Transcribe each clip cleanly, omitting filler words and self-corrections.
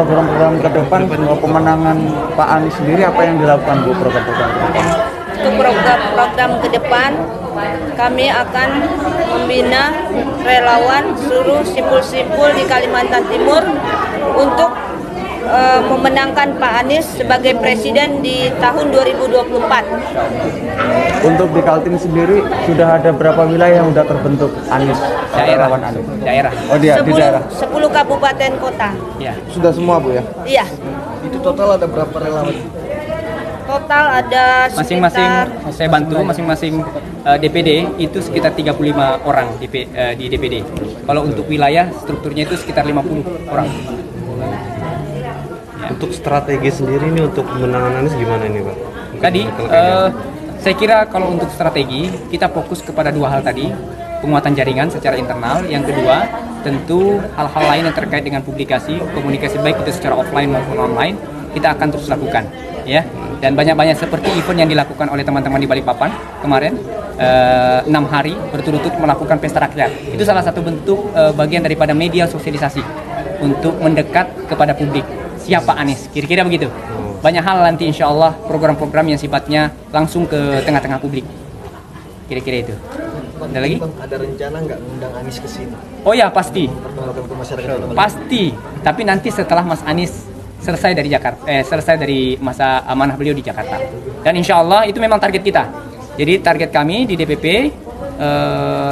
program-program ke depan pemenangan Pak Anies sendiri apa yang dilakukan Bu, program-program ke depan? Untuk program ke depan kami akan membina relawan seluruh simpul-simpul di Kalimantan Timur untuk memenangkan Pak Anies sebagai presiden di tahun 2024. Untuk di Kaltim sendiri sudah ada berapa wilayah yang sudah terbentuk Anies? Daerah. Oh dia di daerah. 10 kabupaten kota. Ya. Sudah semua Bu ya? Iya. Itu total ada berapa relawan? Total ada Masing-masing sekitar saya bantu masing-masing DPD itu sekitar 35 orang di DPD. Kalau untuk wilayah strukturnya itu sekitar 50 orang. Untuk strategi sendiri ini untuk kemenangan Anies gimana ini Pak? Tadi saya kira kalau untuk strategi kita fokus kepada dua hal tadi, penguatan jaringan secara internal, yang kedua tentu hal-hal lain yang terkait dengan publikasi, komunikasi baik itu secara offline maupun online kita akan terus lakukan ya. Dan banyak-banyak seperti event yang dilakukan oleh teman-teman di Balikpapan kemarin 6 hari berturut-turut melakukan pesta rakyat. Itu salah satu bentuk bagian daripada media sosialisasi untuk mendekat kepada publik. Siapa Anies? Kira-kira begitu. Banyak hal nanti insya Allah program-program yang sifatnya langsung ke tengah-tengah publik. Kira-kira itu. Ada lagi? Ada rencana nggak mengundang Anies ke sini? Oh ya pasti. Perkenalkan ke masyarakat. Pasti. Tapi nanti setelah Mas Anies selesai dari Jakarta, selesai dari masa amanah beliau di Jakarta. Dan insya Allah itu memang target kita. Jadi target kami di DPP,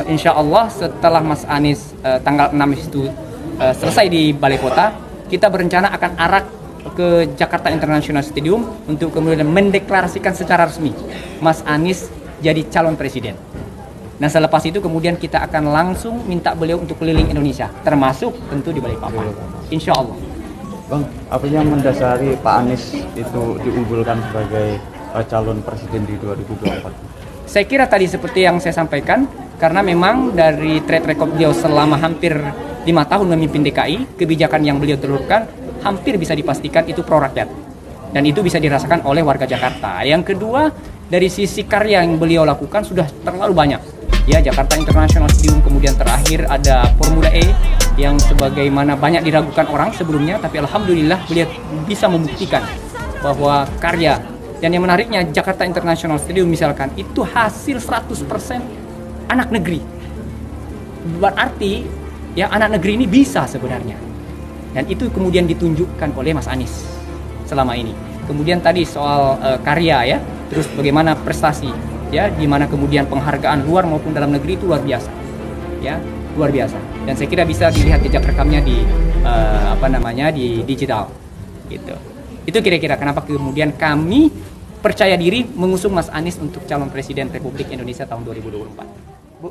insya Allah setelah Mas Anies tanggal 6 itu selesai di Balai Kota, kita berencana akan arak ke Jakarta International Stadium untuk kemudian mendeklarasikan secara resmi Mas Anies jadi calon presiden. Nah selepas itu kemudian kita akan langsung minta beliau untuk keliling Indonesia, termasuk tentu di Balikpapan. Insya Allah. Bang, apa yang mendasari Pak Anies itu diunggulkan sebagai calon presiden di 2024? Saya kira tadi seperti yang saya sampaikan, karena memang dari track record beliau selama hampir 5 tahun memimpin DKI, kebijakan yang beliau telurkan hampir bisa dipastikan itu pro rakyat. Dan itu bisa dirasakan oleh warga Jakarta. Yang kedua, dari sisi karya yang beliau lakukan sudah terlalu banyak. Ya, Jakarta International Stadium, kemudian terakhir ada Formula E yang sebagaimana banyak diragukan orang sebelumnya, tapi alhamdulillah beliau bisa membuktikan bahwa karya. Dan yang menariknya Jakarta International Stadium misalkan itu hasil 100% anak negeri. Berarti ya anak negeri ini bisa sebenarnya. Dan itu kemudian ditunjukkan oleh Mas Anies selama ini. Kemudian tadi soal karya ya, terus bagaimana prestasi ya, di mana kemudian penghargaan luar maupun dalam negeri itu luar biasa. Ya, luar biasa. Dan saya kira bisa dilihat jejak rekamnya di di digital gitu. Itu kira-kira kenapa kemudian kami percaya diri mengusung Mas Anies untuk calon presiden Republik Indonesia tahun 2024. Bu.